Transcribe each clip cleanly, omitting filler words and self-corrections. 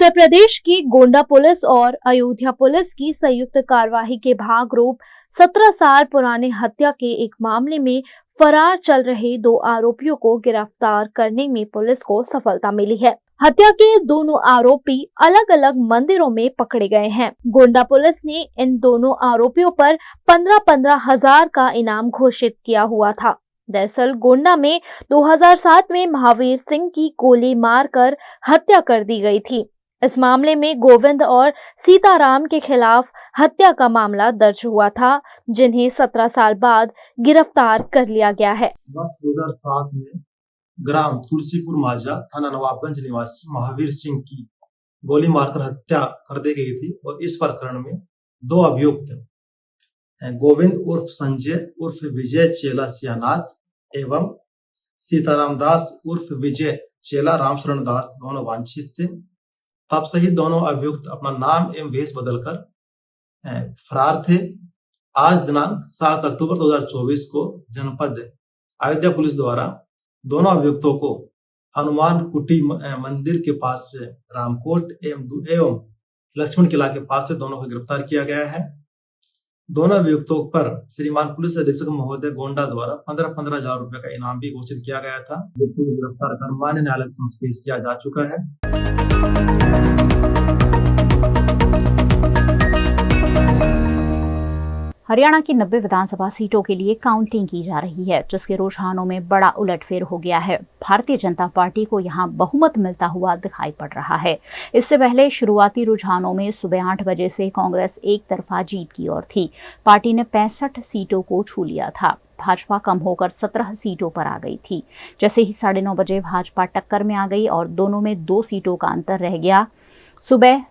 उत्तर प्रदेश की गोंडा पुलिस और अयोध्या पुलिस की संयुक्त कार्यवाही के भागरूप 17 साल पुराने हत्या के एक मामले में फरार चल रहे 2 आरोपियों को गिरफ्तार करने में पुलिस को सफलता मिली है। हत्या के दोनों आरोपी अलग अलग मंदिरों में पकड़े गए हैं। गोंडा पुलिस ने इन दोनों आरोपियों पर 15-15 हजार का इनाम घोषित किया हुआ था। दरअसल गोंडा में 2007 में महावीर सिंह की गोली मारकर हत्या कर दी गई थी। इस मामले में गोविंद और सीताराम के खिलाफ हत्या का मामला दर्ज हुआ था, जिन्हें 17 साल बाद गिरफ्तार कर लिया गया है। वर्ष 2007 में ग्राम तुलसीपुर माझा, थाना नवाबगंज निवासी महावीर सिंह की गोली मारकर हत्या कर दी गई थी और इस प्रकरण में 2 अभियुक्त गोविंद उर्फ संजय उर्फ विजय चेला सियानाथ एवं सीताराम दास उर्फ विजय चेला रामशरण दास दोनों वांछित थे। तब से ही दोनों अभियुक्त अपना नाम एवं वेश बदलकर फरार थे। आज दिनांक 7 अक्टूबर 2024 को जनपद अयोध्या पुलिस द्वारा दोनों अभियुक्तों को हनुमान कुटी मंदिर के पास से रामकोट एवं लक्ष्मण किला के पास से दोनों को गिरफ्तार किया गया है। दोनों अभियुक्तों पर श्रीमान पुलिस अधीक्षक महोदय गोंडा द्वारा 15-15 हजार रुपए का इनाम भी घोषित किया गया था। अभियुक्तों को गिरफ्तार कर मान्य न्यायालय के समक्ष पेश किया जा चुका है। हरियाणा की 90 विधानसभा सीटों के लिए काउंटिंग की जा रही है, जिसके रुझानों में बड़ा उलटफेर हो गया है। भारतीय जनता पार्टी को यहां बहुमत मिलता हुआ दिखाई पड़ रहा है। इससे पहले शुरुआती रुझानों में सुबह 8 बजे से कांग्रेस एक तरफा जीत की ओर थी। पार्टी ने 65 सीटों को छू लिया था। भाजपा कम होकर 17 सीटों पर आ गई थी। जैसे ही 9:30 बजे भाजपा टक्कर में आ गई और दोनों में 2 सीटों का अंतर रह गया। सुबह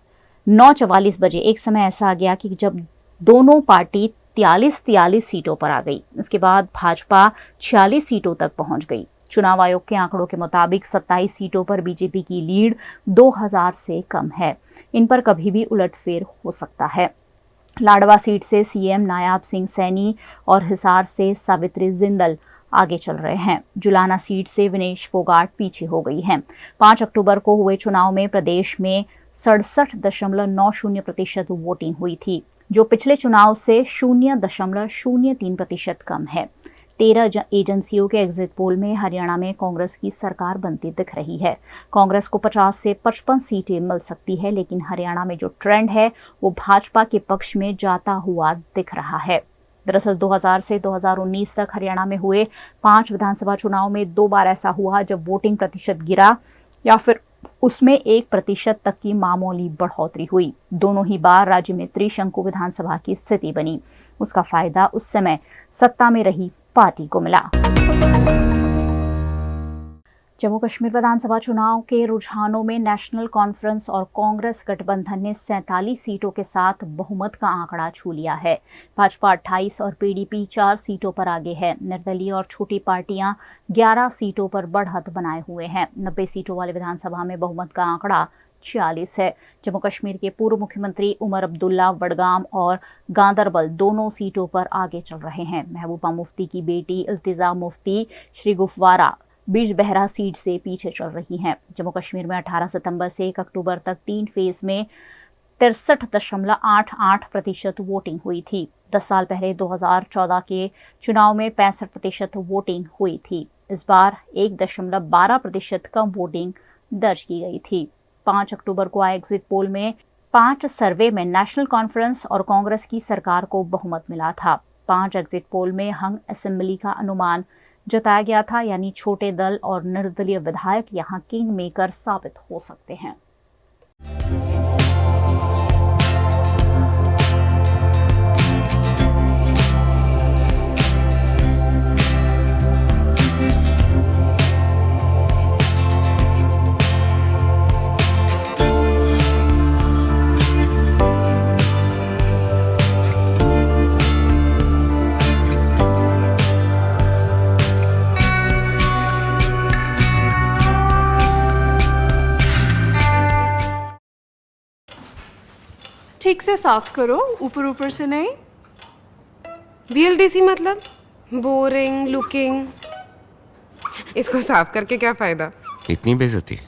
9:44 बजे एक समय ऐसा आ गया कि जब दोनों पार्टी 43 सीटों पर आ गई। इसके बाद भाजपा 46 सीटों तक पहुंच गई। चुनाव आयोग के आंकड़ों के मुताबिक 27 सीटों पर बीजेपी की लीड 2000 से कम है। इन पर कभी भी उलटफेर हो सकता है। लाडवा सीट से सीएम नायाब सिंह सैनी और हिसार से सावित्री जिंदल आगे चल रहे हैं। जुलाना सीट से विनेश फोगाट पीछे हो गई हैं। 5 अक्टूबर को हुए चुनाव में प्रदेश में 67.90% वोटिंग हुई थी, जो पिछले चुनाव से 0.03% कम है। 13 एजेंसियों के एग्जिट पोल में हरियाणा में कांग्रेस की सरकार बनती दिख रही है। कांग्रेस को 50 से 55 सीटें मिल सकती है, लेकिन हरियाणा में जो ट्रेंड है वो भाजपा के पक्ष में जाता हुआ दिख रहा है। दरअसल 2000 से 2019 तक हरियाणा में हुए 5 विधानसभा चुनाव में 2 बार ऐसा हुआ जब वोटिंग प्रतिशत गिरा या फिर उसमें 1% तक की मामूली बढ़ोतरी हुई। दोनों ही बार राज्य में त्रिशंकु विधानसभा की स्थिति बनी। उसका फायदा उस समय सत्ता में रही पार्टी को मिला। जम्मू कश्मीर विधानसभा चुनाव के रुझानों में नेशनल कॉन्फ्रेंस और कांग्रेस गठबंधन ने 47 सीटों के साथ बहुमत का आंकड़ा छू लिया है। भाजपा 28 और पीडीपी 4 सीटों पर आगे है। निर्दलीय और छोटी पार्टियां 11 सीटों पर बढ़त बनाए हुए हैं। 90 सीटों वाले विधानसभा में बहुमत का आंकड़ा 46 है। जम्मू कश्मीर के पूर्व मुख्यमंत्री उमर अब्दुल्ला वडगाम और गांदरबल दोनों सीटों पर आगे चल रहे हैं। महबूबा मुफ्ती की बेटी इल्तिजा मुफ्ती श्री गुफवारा बिजबहरा सीट से पीछे चल रही हैं। जम्मू कश्मीर में 18 सितंबर से 1 अक्टूबर तक 3 फेज में 63.88% वोटिंग हुई थी। 10 साल पहले 2014 के चुनाव में 65% वोटिंग हुई थी। इस बार 1.12% कम वोटिंग दर्ज की गई थी। 5 अक्टूबर को आए एग्जिट पोल में 5 सर्वे में नेशनल कॉन्फ्रेंस और कांग्रेस की सरकार को बहुमत मिला था। 5 एग्जिट पोल में हंग असेंबली का अनुमान जताया गया था, यानी छोटे दल और निर्दलीय विधायक यहां किंग मेकर साबित हो सकते हैं। ठीक से साफ करो, ऊपर ऊपर से नहीं। BLDC मतलब बोरिंग लुकिंग। इसको साफ करके क्या फायदा? इतनी बेइज्जती।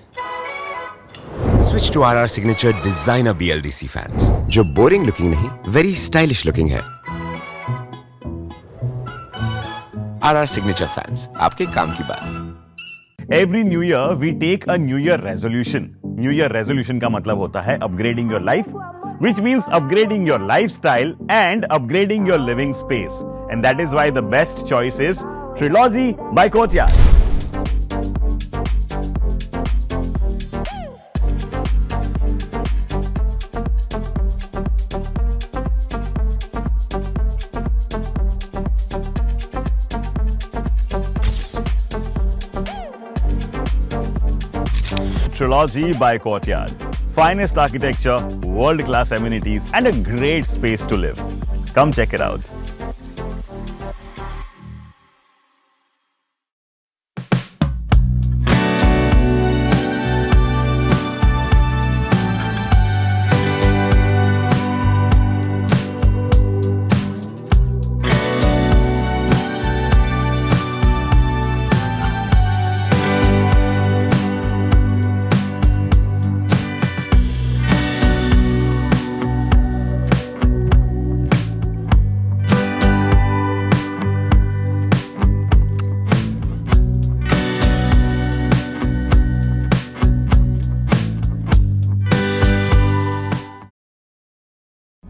Switch to RR Signature Designer BLDC fans, जो बोरिंग लुकिंग नहीं, वेरी स्टाइलिश लुकिंग है। RR Signature fans, आपके काम की बात। Every new year we take a New Year resolution. New Year resolution का मतलब होता है upgrading your life, which means upgrading your lifestyle and upgrading your living space. And that is why the best choice is Trilogy by Courtyard. Trilogy by Courtyard. Finest architecture, world-class amenities, and a great space to live. Come check it out.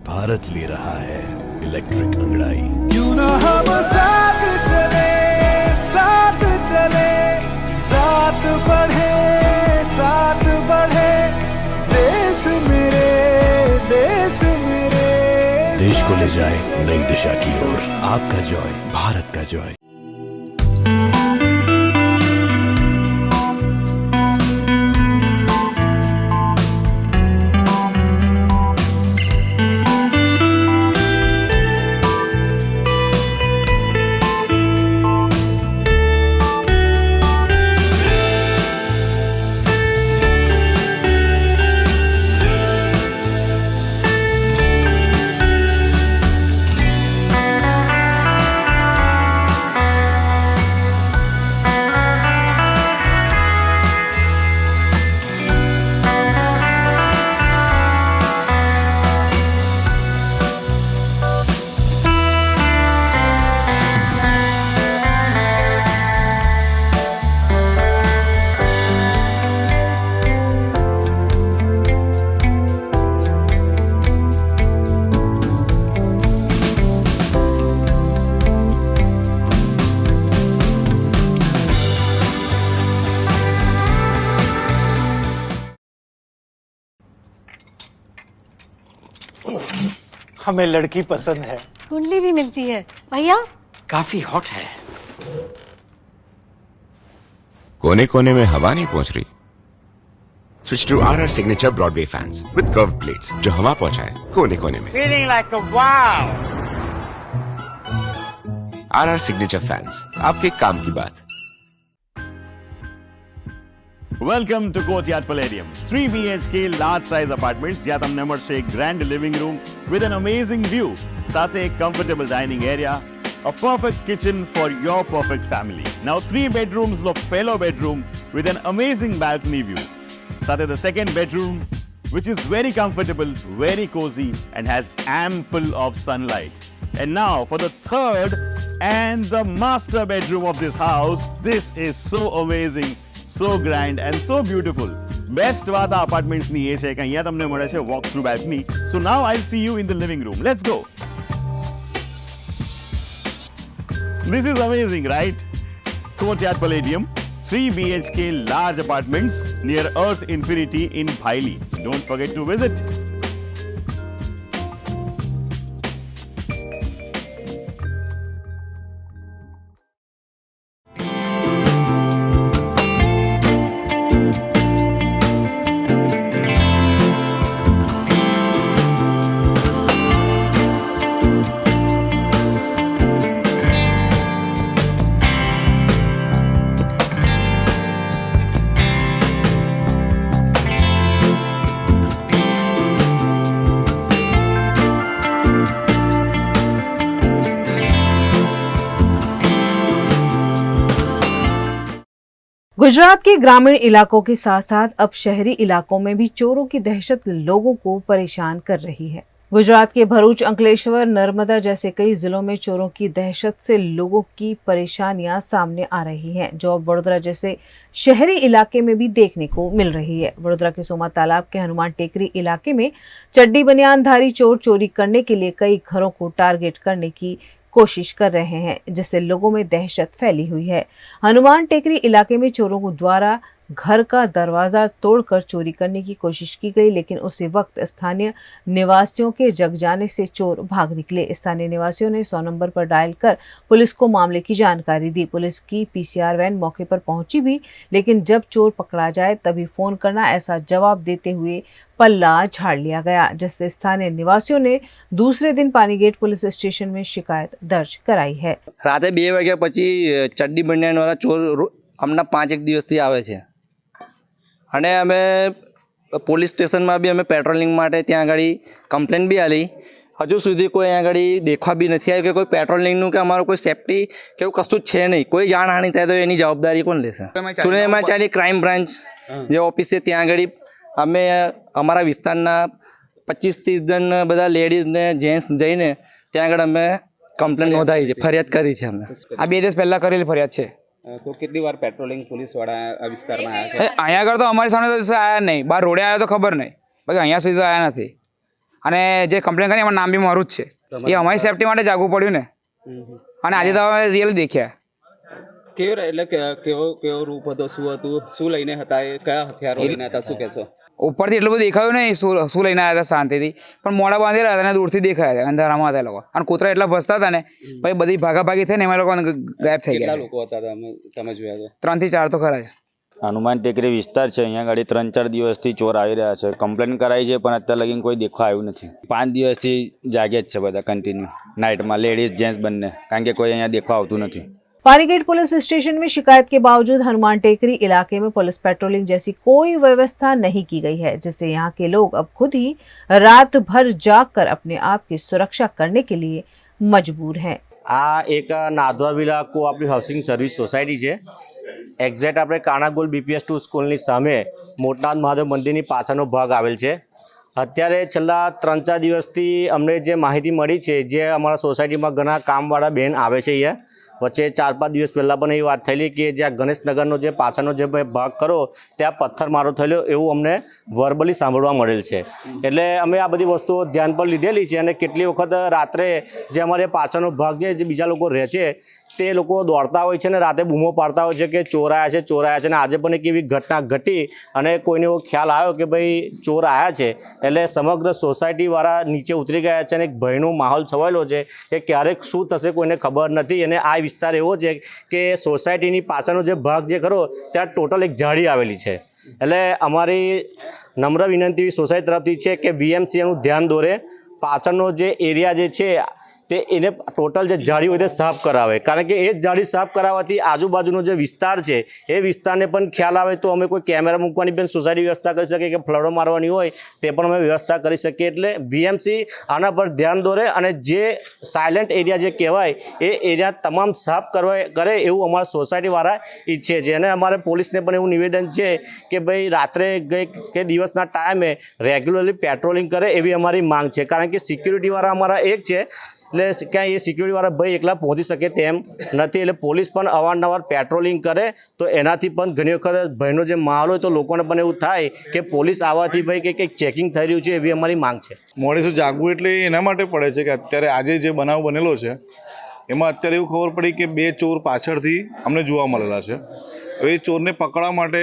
Bharat ले रहा है electric अंगड़ाई। क्यों ना हम साथ चले, साथ चले, साथ बढ़े, साथ बढ़े, देश मेरे, देश मेरे। देश को ले जाए नई दिशा की ओर। आपका जॉय, भारत का जॉय। हमें लड़की पसंद है। कुंडली भी मिलती है भैया। काफी हॉट है। कोने कोने में हवा नहीं पहुंच रही। Switch to RR Signature Broadway fans with curved plates, जो हवा पहुंचाए कोने कोने में। Feeling like a wow. RR Signature fans, आपके काम की बात। Welcome to Courtyard Palladium. 3 BHK large size apartments જ્યાં તમને મળશે એક grand living room with an amazing view. સાથે એક comfortable dining area, a perfect kitchen for your perfect family. Now 3 bedrooms નો પહેલો bedroom with an amazing balcony view. સાથે the second bedroom which is very comfortable, very cozy and has ample of sunlight. And now for the third and the master bedroom of this house. This is so amazing. So grand and so beautiful. Best વાત આ apartments ની એ છે કે અહીંયા તમને મળે છે walk through balcony. So now I'll see you in the living room. Let's go. This is amazing, right? Courtyard Palladium, 3 BHK large apartments near Earth Infinity in Bhaili. Don't forget to visit. Gujarat के ग्रामीण इलाकों के साथ साथ अब शहरी इलाकों में भी चोरों की दहशत लोगों को परेशान कर रही है। गुजरात के भरूच, अंकलेश्वर, नर्मदा जैसे कई जिलों में चोरों की दहशत से लोगों की परेशानियां सामने आ रही हैं, जो अब वडोदरा जैसे शहरी इलाके में भी देखने को मिल रही है। वडोदरा के सोमा तालाब के हनुमान टेकरी इलाके में चड्डी बनियानधारी चोर चोरी करने के लिए कई घरों को टारगेट करने की कोशिश कर रहे हैं, जिससे लोगों में दहशत फैली हुई है। हनुमान टेकरी इलाके में चोरों को द्वारा घर का दरवाजा तोड़कर चोरी करने की कोशिश की गई, लेकिन उसी वक्त स्थानीय निवासियों के जग जाने से चोर भाग निकले। स्थानीय निवासियों ने 100 नंबर पर डायल कर पुलिस को मामले की जानकारी दी। पुलिस की पीसीआर वैन मौके पर पहुंची भी, लेकिन जब चोर पकड़ा जाए तभी फोन करना, ऐसा जवाब देते हुए पल्ला झाड़ लिया गया, जिससे स्थानीय निवासियों ने दूसरे दिन पानीगेट पुलिस स्टेशन में शिकायत दर्ज कराई है। राते 2 वाग्या પછી ચડ્ડી બનિયાનવાળા ચોર હમણાં 5-1 દિવસથી આવે છે અને અમે પોલીસ સ્ટેશનમાં બી અમે પેટ્રોલિંગ માટે ત્યાં આગળ કમ્પ્લેન બી આલી, હજુ સુધી કોઈ અહીંયા આગળ દેખવા બી નથી આવ્યું કે કોઈ પેટ્રોલિંગનું કે અમારું કોઈ સેફટી કે એવું કશું જ છે નહીં। કોઈ જાનહાનિ થાય તો એની જવાબદારી કોણ લેશે? સુરેન્દ્રમાં ચાલી ક્રાઇમ બ્રાન્ચ જે ઓફિસ છે ત્યાં આગળ અમે અમારા વિસ્તારના 25-30 જણ બધા લેડીઝ ને જેન્ટ્સ જઈને ત્યાં આગળ અમે કમ્પ્લેન નોંધાવી છે, ફરિયાદ કરી છે અમે। આ 2 દિવસ પહેલાં કરેલી ફરિયાદ છે। તો કેટલી વાર પેટ્રોલિંગ પોલીસવાળા આ વિસ્તારમાં આવ્યા છે? અહીંયા આગળ તો અમારી સામે તો આવ્યા નહીં, બહાર રોડે આવ્યા તો ખબર નહીં, બાકી અહીંયા સુધી તો આવ્યા નથી। અને જે કમ્પ્લેન કરી એમાં નામ બી મારું જ છે, એ અમારી સેફટી માટે જાગવું પડ્યું ને, અને આજે તો અમે રિયલ દેખ્યા। કેવો રૂપ હતો, શું હતું, શું લઈને હતા, એ કયા હથિયારો લઈને હતા, શું કહેશો? ઉપરથી એટલું બધું દેખાયું નહીં શું લઈને આવ્યા હતા શાંતિથી, પણ મોડા બાંધેલા હતા અને દૂરથી દેખાયા હતા, અંધારામાં હતા લોકો, અને કૂતરા એટલા ભસતા હતા ને પછી બધી ભાગાભાગી થઈને એમાં લોકો ગાયબ થઈ ગયા। લોકો હતા તમે જોયા તો? 3 થી 4 તો ખરા જ। હનુમાન ટેકરી વિસ્તાર છે, અહીંયા ગાડી 3-4 દિવસથી ચોર આવી રહ્યા છે, કમ્પ્લેન કરાઈ છે પણ અત્યાર લગીને કોઈ દેખવા આવ્યું નથી। 5 દિવસથી જાગે જ છે બધા કન્ટિન્યુ નાઇટમાં, લેડીઝ જેન્ટ્સ બંને, કારણ કે કોઈ અહીંયા દેખવા આવતું નથી। पानीगेट पुलिस स्टेशन में शिकायत के बावजूद हनुमान टेकरी इलाके में पुलिस पेट्रोलिंग जैसी कोई व्यवस्था नहीं की गई है, जिससे यहाँ के लोग अब खुद ही रात भर जागकर अपने आप की सुरक्षा करने के लिए मजबूर हैं। आ एक नादवा villa cooperative housing service society है, एक्जेक्ट આપણે કાનાગોલ BPS2 સ્કૂલની સામે મોટનાથ મહાદેવ મંદિરની પાછળનો ભાગ આવેલ છે। અત્યારે છેલ્લા 3-4 દિવસથી અમને જે માહિતી મળી છે, જે અમારા સોસાયટીમાં ઘણા કામવાળા બહેન આવે છે, અહીંયા વચ્ચે 4-5 દિવસ પહેલાં પણ એવી વાત થયેલી કે જ્યાં ગણેશનગરનો જે પાછળનો જે ભાગ કરો ત્યાં પથ્થરમારો થયેલો એવું અમને વર્બલી સાંભળવા મળેલ છે। એટલે અમે આ બધી વસ્તુઓ ધ્યાન પર લીધેલી છે, અને કેટલી વખત રાત્રે જે અમારે પાછળનો ભાગ જે બીજા લોકો રહે છે તે લોકો દોડતા હોય છે ને રાતે બૂમો પાડતા હોય છે કે ચોરાયા છે ચોરાયા છે, અને આજે પણ એક એવી ઘટના ઘટી અને કોઈને એવો ખ્યાલ આવ્યો કે ભાઈ ચોર આવ્યા છે, એટલે સમગ્ર સોસાયટીવાળા નીચે ઉતરી ગયા છે અને એક ભયનો માહોલ છવાયેલો છે કે ક્યારેક શું થશે કોઈને ખબર નથી। અને આ વિસ્તાર એવો છે કે સોસાયટીની પાછળનો જે ભાગ જે ખરો ત્યાં ટોટલ એક ઝાડી આવેલી છે, એટલે અમારી નમ્ર વિનંતી સોસાયટી તરફથી છે કે VMC એનું ધ્યાન દોરે, પાછળનો જે એરિયા જે છે તે એને ટોટલ જે જાળી હોય તે સાફ કરાવે, કારણ કે એ જ જાળી સાફ કરાવવાથી આજુબાજુનો જે વિસ્તાર છે એ વિસ્તારને પણ ખ્યાલ આવે તો અમે કોઈ કેમેરા મૂકવાની પણ સોસાયટી વ્યવસ્થા કરી શકીએ કે ફ્લડો મારવાની હોય તે પણ અમે વ્યવસ્થા કરી શકીએ। એટલે VMC આના પર ધ્યાન દોરે અને જે સાયલેન્ટ એરિયા જે કહેવાય એ એરિયા તમામ સાફ કરે એવું અમારા સોસાયટીવાળા ઈચ્છે છે। અને અમારે પોલીસને પણ એવું નિવેદન છે કે ભાઈ રાત્રે કે દિવસના ટાઈમે રેગ્યુલરલી પેટ્રોલિંગ કરે એવી અમારી માંગ છે, કારણ કે સિક્યુરિટીવાળા અમારા એક છે, એટલે ક્યાંય એ સિક્યુરિટીવાળા ભાઈ એકલા પહોંચી શકે તેમ નથી, એટલે પોલીસ પણ અવારનવાર પેટ્રોલિંગ કરે તો એનાથી પણ ઘણી વખત ભયનો જે માહોલ હોય તો લોકોને પણ એવું થાય કે પોલીસ આવવાથી ભાઈ કંઈક ચેકિંગ થઈ રહ્યું છે એવી અમારી માંગ છે। મોડે જાગવું એટલે એના માટે પડે છે કે અત્યારે આજે જે બનાવ બનેલો છે એમાં અત્યારે એવું ખબર પડી કે 2 ચોર પાછળથી અમને જોવા મળેલા છે। હવે એ ચોરને પકડવા માટે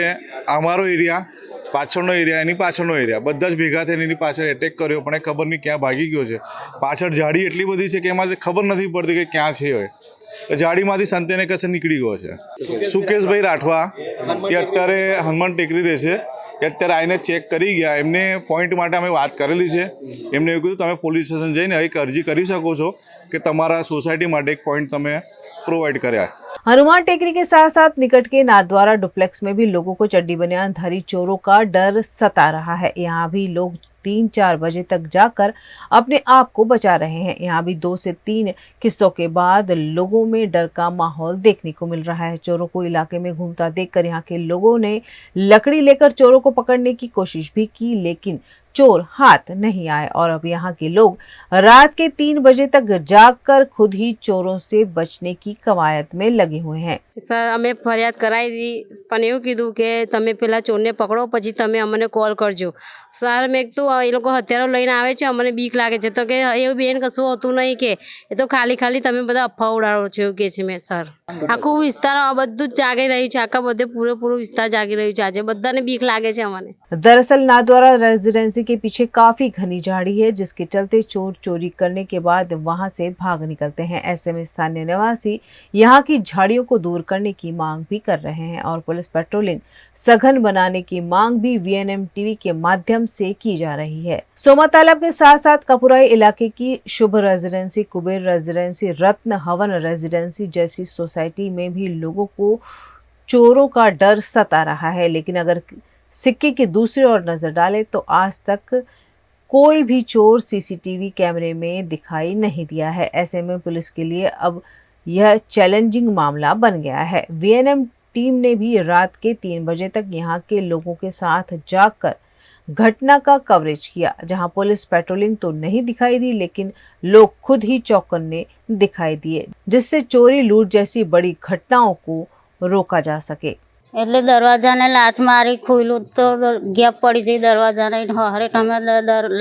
અમારો એરિયા, પાછળનો એરિયા, એની પાછળનો એરિયા બધા જ ભેગા થઈને એની પાછળ એટેક કર્યો, પણ એ ખબર નહીં ક્યાં ભાગી ગયો છે। પાછળ ઝાડી એટલી બધી છે કે એમાં ખબર નથી પડતી કે ક્યાં છે, હોય ઝાડીમાંથી સંતેને કશે નીકળી ગયો છે। સુકેશભાઈ રાઠવા એ અત્યારે હનુમાન ટેકરી રહે છે, એ અત્યારે આવીને ચેક કરી ગયા, એમને પોઈન્ટ માટે અમે વાત કરેલી છે, એમને એવું કીધું તમે પોલીસ સ્ટેશન જઈને એક અરજી કરી શકો છો કે તમારા સોસાયટી માટે एक पॉइंट तमें प्रोवाइड कराया। हनुमान टेकरी के साथ साथ निकट के नाथद्वारा डुप्लेक्स में भी लोगों को चड्डी बनियानधारी चोरों का डर सता रहा है। यहाँ भी लोग 3-4 बजे तक जाकर अपने आप को बचा रहे हैं। यहाँ भी 2 से 3 किस्सों के बाद लोगों में डर का माहौल देखने को मिल रहा है। चोरों को इलाके में घूमता देखकर यहाँ के लोगों ने लकड़ी लेकर चोरों को पकड़ने की कोशिश भी की, लेकिन चोर हाथ नहीं आए और अब यहाँ के लोग रात के 3 बजे तक जागकर खुद ही चोरों से बचने की कवायद में लगे हुए हैं। सर अमे फरियाद कराई दी पण एवं कीधुं के तमे पेला चोरने पकड़ो पछी तमे अमने कॉल करजो। सर मैं तो ए लोको हथियारो लईने आवे छे, अमने बीक लागे छे। तो के एवं बेन कशुं होतुं नहीं के ए तो खाली खाली तमे बधा अफवा उडाड़ो छो एवं के छे। मैं सर आखुं विस्तार बधुं ज जागी रह्युं छे, आखा बधे पूरेपूरो विस्तार जागी रह्युं छे। आजे बधाने बीक लागे छे अमने। दरअसल नाथद्वारा रेजिडेंसी के पीछे काफी घनी झाड़ी है, जिसके चलते चोर चोरी करने के बाद वहां से भाग निकलते हैं। ऐसे में स्थानीय निवासी यहाँ की झाड़ियों को दूर करने की मांग भी कर रहे हैं और पुलिस पेट्रोलिंग सघन बनाने की मांग भी VNM टीवी के माध्यम से की जा रही है। सोमा तालाब के साथ साथ कपुराई इलाके की शुभ रेजिडेंसी, कुबेर रेजिडेंसी, रत्न हवन रेजिडेंसी जैसी सोसाइटी में भी लोगों को चोरों का डर सता रहा है। लेकिन अगर सिक्के की दूसरी ओर नजर डाले तो आज तक कोई भी चोर CCTV कैमरे में दिखाई नहीं दिया है। ऐसे में पुलिस के लिए अब यह चैलेंजिंग मामला बन गया है। VNM टीम ने भी रात के 3 बजे तक यहाँ के लोगों के साथ जाकर घटना का कवरेज किया, जहां पुलिस पेट्रोलिंग तो नहीं दिखाई दी लेकिन लोग खुद ही चौकन्ने दिखाई दिए, जिससे चोरी लूट जैसी बड़ी घटनाओं को रोका जा सके। એટલે દરવાજાને લાત મારી ખુલ્લું તો ગેપ પડી જઈ દરવાજાને હરે અમે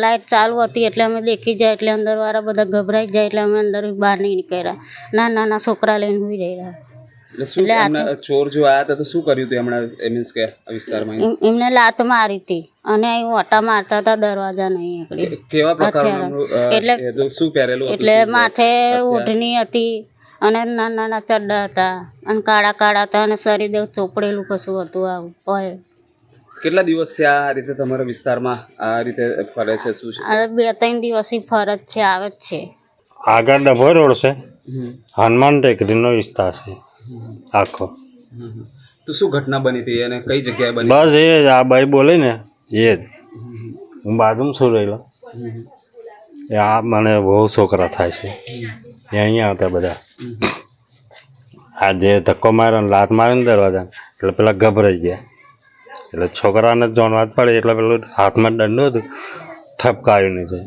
લાઇટ ચાલુ હતી એટલે અમે દેખી જાય એટલે અંદરવાળા બધા ગભરાઈ જાય એટલે અમે અંદર બહાર નહીં નીકળ્યા। નાના છોકરા લઈને સુઈ રહ્યા। એટલે ચોર જો આયા હતા તો શું કર્યું હતું એમણે મીન્સ કે આ વિસ્તારમાં એમને લાત મારી હતી અને ઓટા મારતા હતા દરવાજા નહીં નીકળી। કેવા પ્રકારનું એટલે શું પહેરેલું હતું? એટલે માથે ઓઢણી હતી અને નાના ચડ્ડા હતા અને કાળા કાળા હતા અને શરીર ચોપડેલું કશું હતું આવું હોય। કેટલા દિવસથી આ રીતે તમારા વિસ્તારમાં આ રીતે ફરે છે? શું છે? 2-3 દિવસથી ફરજ છે, આવે જ છે। આગળ ડભોઈ રોડ છે, હનુમાન ટેકરીનો વિસ્તાર છે આખો। તો શું ઘટના બની હતી અને કઈ જગ્યાએ બની? બસ એ જ આ ભાઈ બોલે ને એ જ હું બાજુમાં શું રહેલો આ મને બહુ છોકરા થાય છે એ અહીંયા આવતા બધા। આ જે ધક્કો માર્યો ને લાત મારે ને દરવાજા એટલે પેલા ગભરાઈ ગયા એટલે છોકરાને જોનવા જ પડે એટલે પેલું હાથમાં દંડો હતું ઠપકાયું નહીં થાય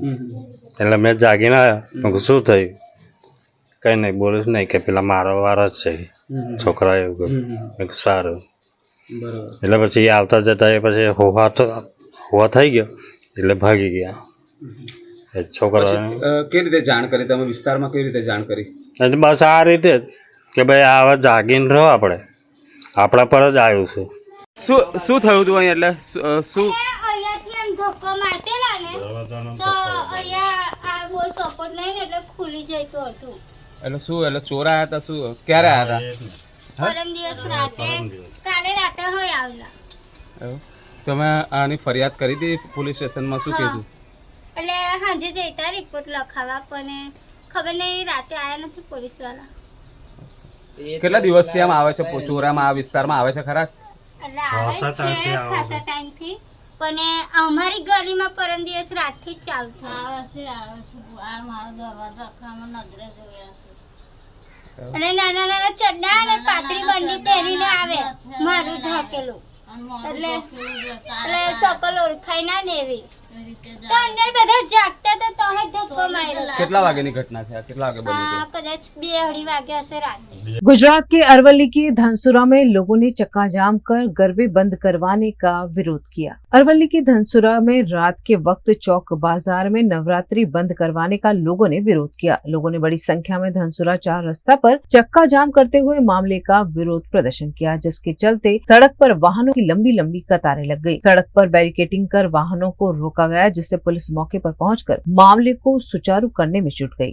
એટલે મેં જાગીને આવ્યો શું થયું? કંઈ નહીં, બોલીશ નહીં કે પેલા મારો વારો જ છે છોકરા એવું કહ્યું। સારું એટલે પછી આવતા જતા એ પછી હોવા થઈ ગયો એટલે ભાગી ગયા છોકરા। કેવી રીતે જાણ કરી તમે? વિસ્તારમાં કેવી રીતે જાણ કરી? બસ આ રીતે કે ભાઈ આવા જાગીને રહો, આપણે આપણા પર જ આવ્યું છે। શું થયું હતું અહીં? એટલે શું અહીંયાથી આમ ધક્કો મારતેલા ને તો અહીંયા આ બહુ સપોર્ટ નહીં ને એટલે ખુલી જતું હતું। એટલે શું એટલે ચોર આયા હતા? શું ક્યારે આયા હતા? પરમ દિવસ રાતે, કાલે રાતે હોય આવેલા। તમે આની ફરિયાદ કરી હતી પોલીસ સ્ટેશનમાં? શું કીધું? એટલે હાજે જઈતા રિપોર્ટ લખાવા પણ ખબર નહીં રાતે આયા નથી પોલીસ વાળા। કેટલા દિવસથી આમ આવે છે ચોરામાં આ વિસ્તારમાં આવે છે ખરા? એટલે આવે છે ખાસા ટાઈમથી પણ અમારી ગલીમાં પરમ દિવસ રાતથી જ ચાલુ થાય। આવે છે આ મારો દરવાજો આખામાં નજરે જોયા છે અને નાના નાના ચડ્ડા અને પાતળી બંડી પહેરીને આવે મારું ઢકેલું એટલે શકલ ઓળખાય ના ને એવી તો અંદર બધા જાગતા હતા તો ધક્કો માર્યો। કેટલા વાગ્યાની ઘટના છે? કેટલા વાગે બની હતી? કદાચ 2-2:30 वागे हसे रात। गुजरात के अरवली के धनसुरा में लोगों ने चक्का जाम कर गरबे बंद करवाने का विरोध किया। अरवली के धनसुरा में रात के वक्त चौक बाजार में नवरात्रि बंद करवाने का लोगों ने विरोध किया। लोगों ने बड़ी संख्या में धनसुरा 4 रास्ता पर चक्का जाम करते हुए मामले का विरोध प्रदर्शन किया, जिसके चलते सड़क पर वाहनों की लंबी लंबी कतारें लग गई। सड़क पर बैरिकेडिंग कर वाहनों को रोका गया, जिससे पुलिस मौके पर पहुंचकर मामले को सुचारू करने में जुट गई।